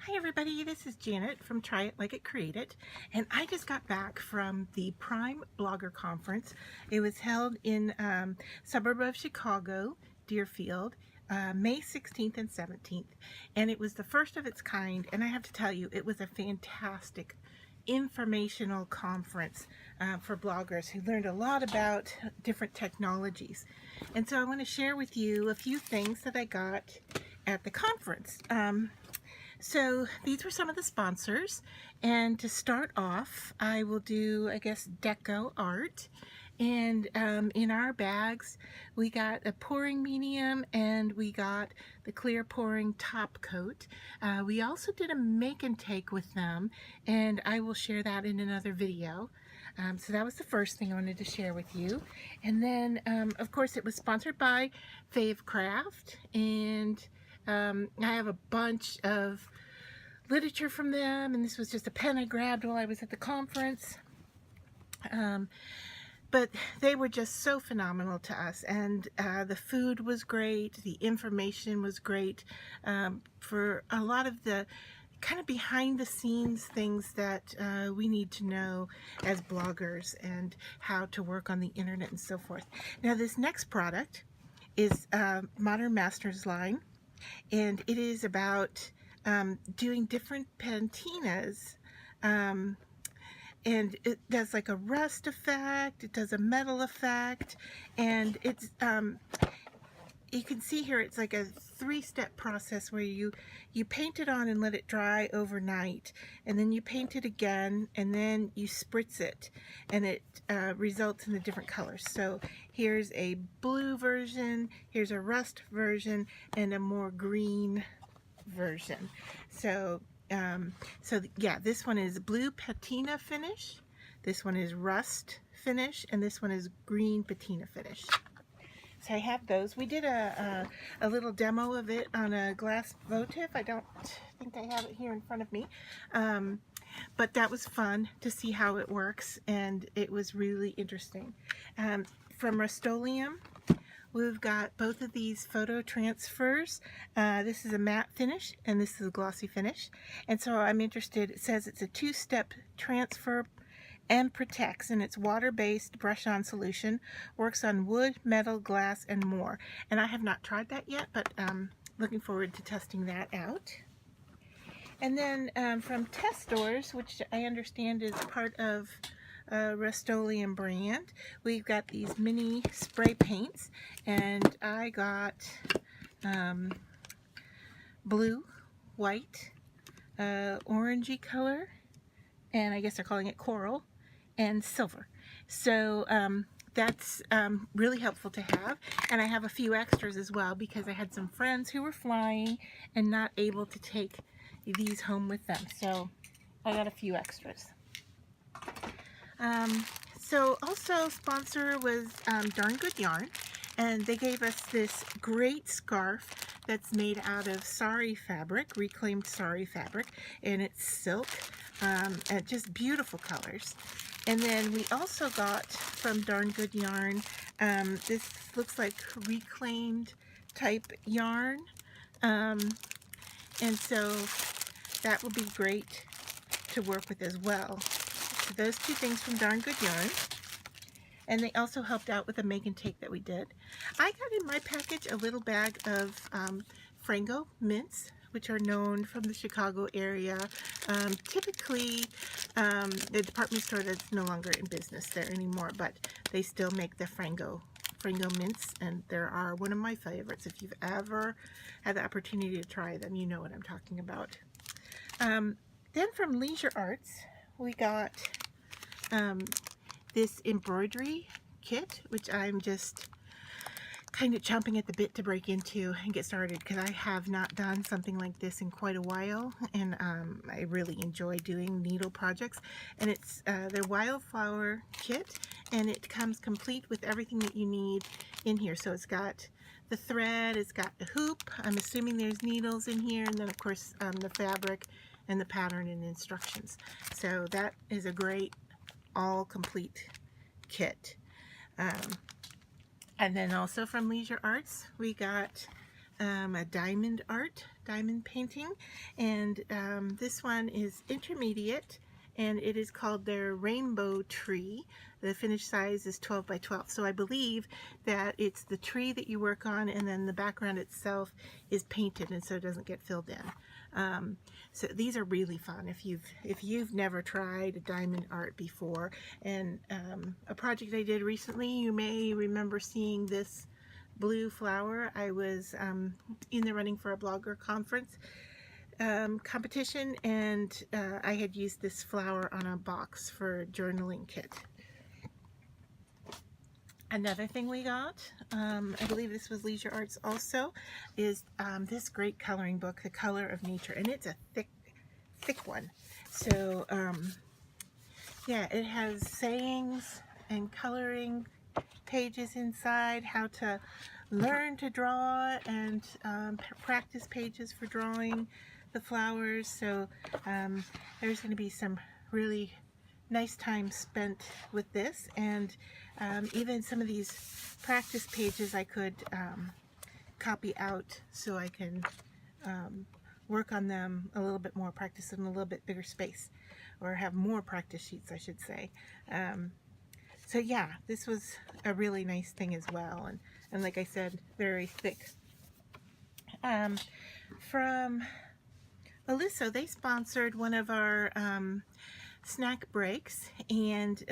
Hi everybody, this is Janet from Try It Like It Create It, and I just got back from the Prime Blogger Conference. It was held in suburb of Chicago, Deerfield, May 16th and 17th, and it was the first of its kind, and I have to tell you, it was a fantastic informational conference for bloggers who learned a lot about different technologies. And so I want to share with you a few things that I got at the conference. So these were some of the sponsors, and to start off I will do, I guess, DecoArt, and in our bags we got a pouring medium and we got the clear pouring top coat. We also did a make and take with them, and I will share that in another video. So that was the first thing I wanted to share with you. And then of course it was sponsored by FaveCrafts, and I have a bunch of literature from them, and this was just a pen I grabbed while I was at the conference. But they were just so phenomenal to us, and the food was great, the information was great for a lot of the kind of behind the scenes things that we need to know as bloggers and how to work on the internet and so forth. Now this next product is Modern Masters line, and it is about doing different patinas, and it does like a rust effect, it does a metal effect, and it's you can see here it's like a three-step process where you paint it on and let it dry overnight, and then you paint it again, and then you spritz it, and it results in the different colors. So here's a blue version, here's a rust version, and a more green version. So yeah, this one is blue patina finish, this one is rust finish, and this one is green patina finish. So I have those. We did a little demo of it on a glass votive. I don't think I have it here in front of me, but that was fun to see how it works, and it was really interesting. From Rust-Oeum, we've got both of these photo transfers. This is a matte finish and this is a glossy finish. And so I'm interested, it says it's a two-step transfer and protects, and it's water-based brush-on solution, works on wood, metal, glass, and more. And I have not tried that yet, but looking forward to testing that out. And then from Testors, which I understand is part of Rust-Oleum brand, we've got these mini spray paints, and I got blue, white, orangey color, and I guess they're calling it coral, and silver. So that's really helpful to have, and I have a few extras as well because I had some friends who were flying and not able to take these home with them, so I got a few extras. So also sponsor was Darn Good Yarn, and they gave us this great scarf that's made out of sari fabric, reclaimed sari fabric, and it's silk, and just beautiful colors. And then we also got from Darn Good Yarn, this looks like reclaimed type yarn, and so that will be great to work with as well. So those two things from Darn Good Yarn. And they also helped out with a make and take that we did. I got in my package a little bag of Frango mints, which are known from the Chicago area. Typically, the department store that's no longer in business there anymore, but they still make the Frango mints, and they are one of my favorites. If you've ever had the opportunity to try them, you know what I'm talking about. Then from LeisureArts, we got this embroidery kit, which I'm just kind of chomping at the bit to break into and get started, because I have not done something like this in quite a while, and I really enjoy doing needle projects. And it's their wildflower kit, and it comes complete with everything that you need in here. So it's got the thread, it's got the hoop, I'm assuming there's needles in here, and then of course the fabric and the pattern and instructions. So that is a great all complete kit. And then also from LeisureArts we got a diamond painting, and this one is intermediate, and it is called their rainbow tree. The finished size is 12 by 12, so I believe that it's the tree that you work on, and then the background itself is painted, and so it doesn't get filled in. So these are really fun if you've never tried a diamond art before. And a project I did recently, you may remember seeing this blue flower. I was in the running for a blogger conference competition, and I had used this flower on a box for a journaling kit. Another thing we got, I believe this was LeisureArts also, is this great coloring book, The Color of Nature, and it's a thick one. So yeah, it has sayings and coloring pages inside, how to learn to draw, and practice pages for drawing the flowers. So there's going to be some really nice time spent with this, and even some of these practice pages I could copy out so I can work on them a little bit more, practice in a little bit bigger space, or have more practice sheets, I should say. So yeah, this was a really nice thing as well, and like I said, very thick. From Oliso, they sponsored one of our snack breaks, and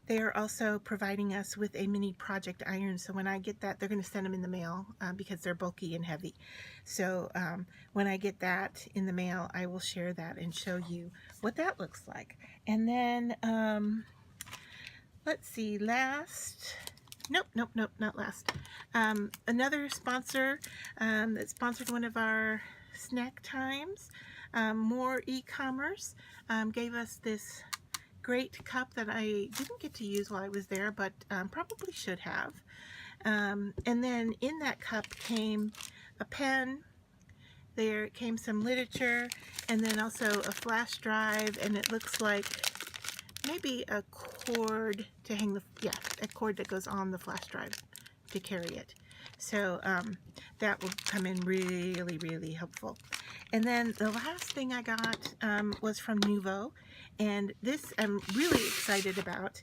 they are also providing us with a mini project iron. So when I get that, they're going to send them in the mail because they're bulky and heavy. So when I get that in the mail, I will share that and show you what that looks like. And then let's see, not last. Another sponsor that sponsored one of our snack times, More E-commerce, gave us this great cup that I didn't get to use while I was there, but probably should have. And then in that cup came a pen, there came some literature, and then also a flash drive, and it looks like maybe a cord to hang a cord that goes on the flash drive to carry it. So that will come in really helpful. And then the last thing I got was from Nuvo, and this I'm really excited about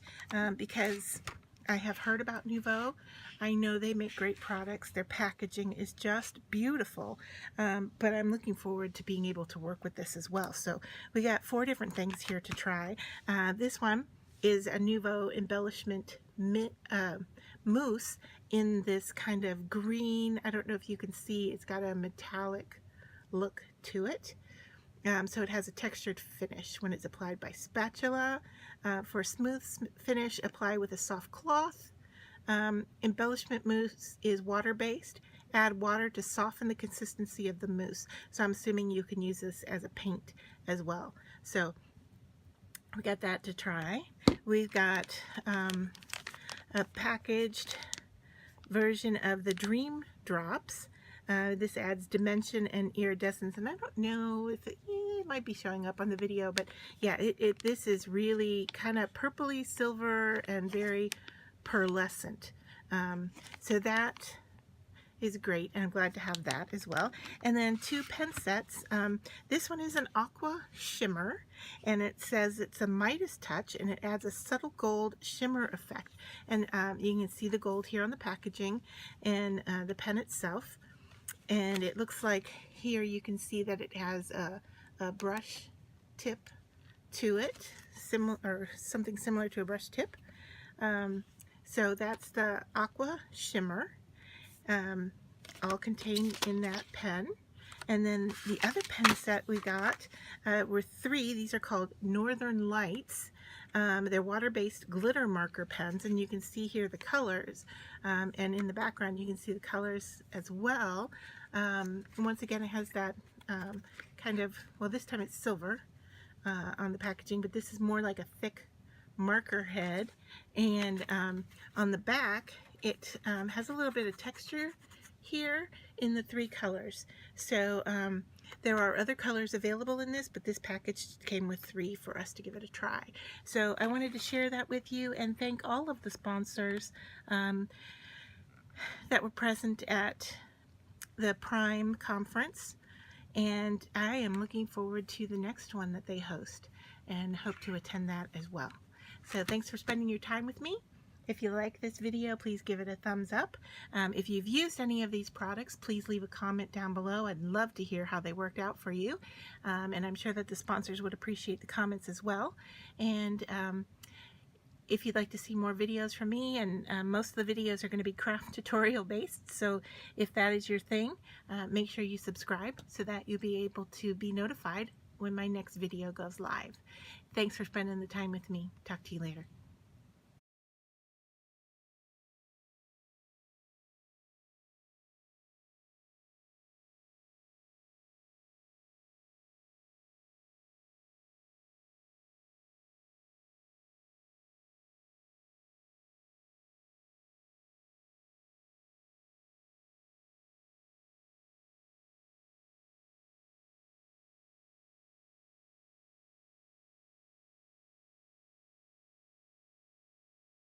because I have heard about Nuvo. I know they make great products. Their packaging is just beautiful, but I'm looking forward to being able to work with this as well. So we got 4 different things here to try. This one is a Nuvo embellishment mousse in this kind of green. I don't know if you can see, it's got a metallic look to it. So it has a textured finish when it's applied by spatula. For a smooth finish, apply with a soft cloth. Embellishment mousse is water-based. Add water to soften the consistency of the mousse. So I'm assuming you can use this as a paint as well. So we got that to try. We've got a packaged version of the Dream Drops. This adds dimension and iridescence, and I don't know if it might be showing up on the video, but yeah, this is really kind of purpley silver and very pearlescent. So that is great, and I'm glad to have that as well. And then 2 pen sets. This one is an aqua shimmer, and it says it's a Midas touch, and it adds a subtle gold shimmer effect. And you can see the gold here on the packaging and the pen itself. And it looks like here you can see that it has a brush tip to it, something similar to a brush tip. So that's the aqua shimmer, all contained in that pen. And then the other pen set we got were 3. These are called Northern Lights. They're water-based glitter marker pens, and you can see here the colors, and in the background you can see the colors as well. And once again, it has that kind of, well, this time it's silver on the packaging, but this is more like a thick marker head. And on the back it has a little bit of texture here in the 3 colors. So there are other colors available in this, but this package came with 3 for us to give it a try. So I wanted to share that with you and thank all of the sponsors that were present at the Prime conference, and I am looking forward to the next one that they host and hope to attend that as well. So thanks for spending your time with me. If you like this video, please give it a thumbs up. If you've used any of these products, please leave a comment down below. I'd love to hear how they worked out for you. And I'm sure that the sponsors would appreciate the comments as well. And if you'd like to see more videos from me, and most of the videos are going to be craft tutorial based, so if that is your thing, make sure you subscribe so that you'll be able to be notified when my next video goes live. Thanks for spending the time with me. Talk to you later.